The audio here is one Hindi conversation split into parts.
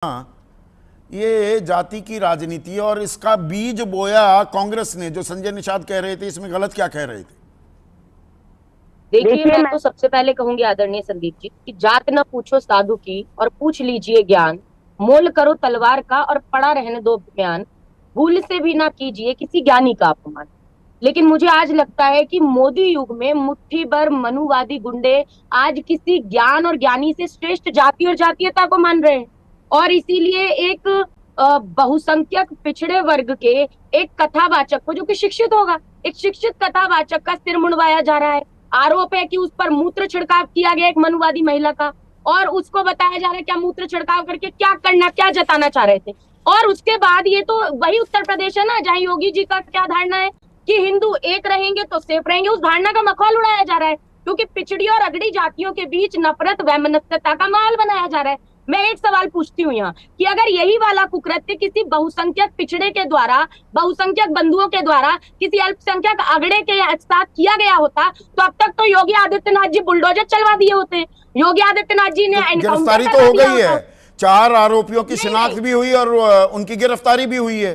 ये जाति की राजनीति है और इसका बीज बोया कांग्रेस ने। जो संजय निषाद कह रहे थे इसमें गलत क्या कह रहे थे? देखिए, मैं तो सबसे पहले कहूंगी आदरणीय संदीप जी कि जात न पूछो साधु की और पूछ लीजिए ज्ञान, मोल करो तलवार का और पड़ा रहने दो बयान, भूल से भी ना कीजिए किसी ज्ञानी का अपमान। लेकिन मुझे आज लगता है कि मोदी युग में मुट्ठी भर मनुवादी गुंडे आज किसी ज्ञान और ज्ञानी से श्रेष्ठ जाति और जातीयता को मान रहे हैं और इसीलिए एक बहुसंख्यक पिछड़े वर्ग के एक कथावाचक को, जो कि शिक्षित होगा, एक शिक्षित कथावाचक का सिर मुंडवाया जा रहा है। आरोप है कि उस पर मूत्र छिड़काव किया गया एक मनुवादी महिला का, और उसको बताया जा रहा है क्या मूत्र छिड़काव करके क्या करना, क्या जताना चाह रहे थे। और उसके बाद ये तो वही उत्तर प्रदेश है ना जहाँ योगी जी का क्या धारणा है कि हिंदू एक रहेंगे तो सेफ रहेंगे। उस धारणा का मखौल उड़ाया जा रहा है क्योंकि पिछड़ी और अगड़ी जातियों के बीच नफरत वैमनस्यता का माहौल बनाया जा रहा है। मैं एक सवाल पूछती हूँ यहाँ कि अगर यही वाला कुकृत्य किसी बहुसंख्यक पिछड़े के द्वारा, बहुसंख्यक बंधुओं के द्वारा किसी अल्पसंख्यक अगड़े के साथ किया गया होता तो अब तक तो योगी आदित्यनाथ जी बुलडोजर चलवा दिए होते। योगी आदित्यनाथ जी ने गिरफ्तारी तो हो गई है, 4 आरोपियों की शिनाख्त भी हुई और उनकी गिरफ्तारी भी हुई है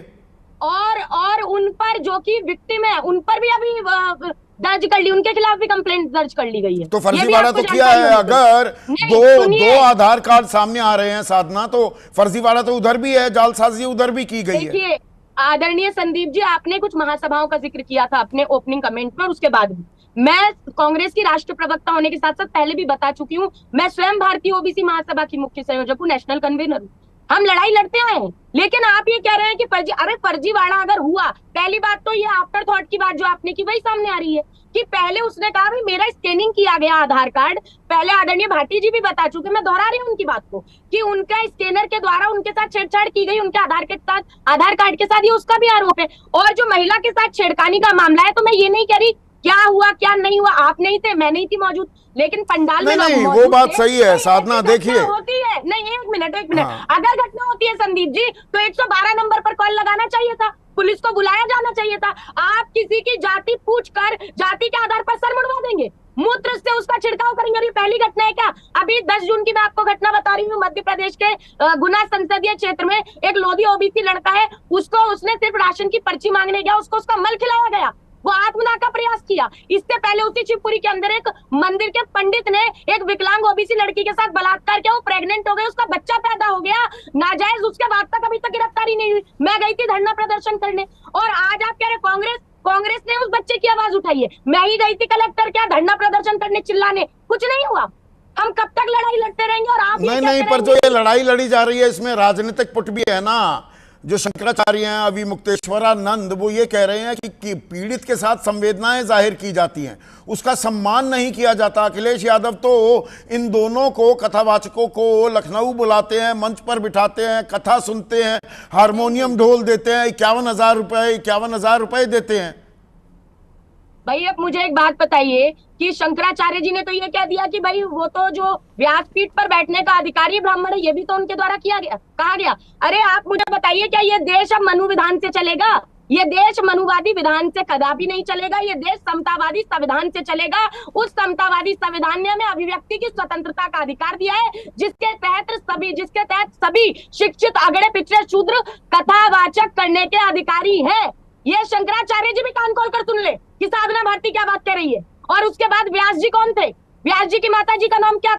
और उन पर जो कि विक्टिम है उन पर भी अभी दर्ज कर ली, उनके खिलाफ भी कंप्लेंट दर्ज कर ली गई है। तो फर्जीवाड़ा तो किया है। अगर दो आधार कार्ड सामने आ रहे हैं साधना, तो फर्जीवाड़ा तो उधर भी है, जालसाजी उधर भी की गई है। देखिए आदरणीय संदीप जी, आपने कुछ महासभाओं का जिक्र किया था अपने ओपनिंग कमेंट में और उसके बाद भी मैं कांग्रेस की राष्ट्रीय प्रवक्ता होने के साथ साथ पहले भी बता चुकी हूँ, मैं स्वयं भारतीय ओबीसी महासभा की मुख्य संयोजक हूँ, नेशनल कन्वीनर हूँ। हम लड़ाई लड़ते आए हैं, लेकिन आप ये कह रहे हैं कि फर्जीवाड़ा अगर हुआ, पहली बात तो ये आफ्टर थॉट की बात जो आपने की वही सामने आ रही है कि पहले उसने कहा भाई मेरा स्कैनिंग किया गया आधार कार्ड। पहले आदरणीय भाटी जी भी बता चुके, मैं दोहरा रही हूँ उनकी बात को कि उनका स्कैनर के द्वारा उनके साथ छेड़छाड़ की गई, उनके आधार कार्ड के साथ, ये उसका भी आरोप है। और जो महिला के साथ छेड़खानी का मामला है, तो मैं ये नहीं कह रही क्या हुआ क्या नहीं हुआ, आप नहीं थे, मैं नहीं थी मौजूद, लेकिन पंडाल में नहीं, वो बात सही है साधना। देखिए होती है नहीं, एक मिनट अगर घटना होती है संदीप जी तो 112 नंबर पर कॉल लगाना चाहिए था, पुलिस को बुलाया जाना चाहिए था। आप किसी की जाति पूछकर जाति के आधार पर सर मुड़वा देंगे, मूत्र से उसका छिड़काव करेंगे। और ये पहली घटना है क्या? अभी 10 जून की मैं आपको घटना बता रही हूँ, मध्य प्रदेश के गुना संसदीय क्षेत्र में एक लोधी ओबीसी लड़का है, उसने सिर्फ राशन की पर्ची मांगने गया, उसको उसका मल खिलाया गया, वो आत्मदाह का प्रयास किया। इससे पहले उसी शिवपुरी के अंदर एक मंदिर के पंडित ने एक विकलांग ओबीसी लड़की के साथ बलात्कार किया, वो प्रेग्नेंट हो गई, उसका बच्चा पैदा हो गया नाजायज, उसके बाद तक अभी तक गिरफ्तारी नहीं हुई। मैं गई थी धरना प्रदर्शन करने और आज आप कह रहे कांग्रेस ने उस बच्चे की आवाज उठाई है। मैं ही गई थी कलेक्टर क्या धरना प्रदर्शन करने, चिल्लाने, कुछ नहीं हुआ। हम कब तक लड़ाई लड़ते रहेंगे? और आप नहीं, पर जो ये लड़ाई लड़ी जा रही है इसमें राजनीतिक पुट भी है ना। जो शंकराचार्य हैं, अभी मुक्तेश्वरानंद, वो ये कह रहे हैं कि पीड़ित के साथ संवेदनाएं जाहिर की जाती हैं, उसका सम्मान नहीं किया जाता। अखिलेश यादव तो इन दोनों को, कथावाचकों को लखनऊ बुलाते हैं, मंच पर बिठाते हैं, कथा सुनते हैं, हारमोनियम ढोल देते हैं, 51,000 रुपए देते हैं। भाई अब मुझे एक बात बताइए कि शंकराचार्य जी ने तो ये कह दिया कि भाई वो तो जो व्यासपीठ पर बैठने का अधिकारी ब्राह्मण है, ये भी तो उनके द्वारा कहा गया। अरे आप मुझे बताइए, क्या ये देश अब मनु विधान से चलेगा? ये देश मनुवादी विधान से कदापि नहीं चलेगा, ये देश समतावादी संविधान से चलेगा। उस समतावादी संविधान ने हमें अभिव्यक्ति की स्वतंत्रता का अधिकार दिया है, जिसके तहत सभी शिक्षित अगड़े पिछड़े शूद्र कथावाचक करने के अधिकारी हैं। ये शंकराचार्य जी भी कान खोल कर सुन ले कि साधना भारती क्या बात कह रही है। और उसके बाद व्यास जी कौन थे? व्यास जी की माता जी का नाम क्या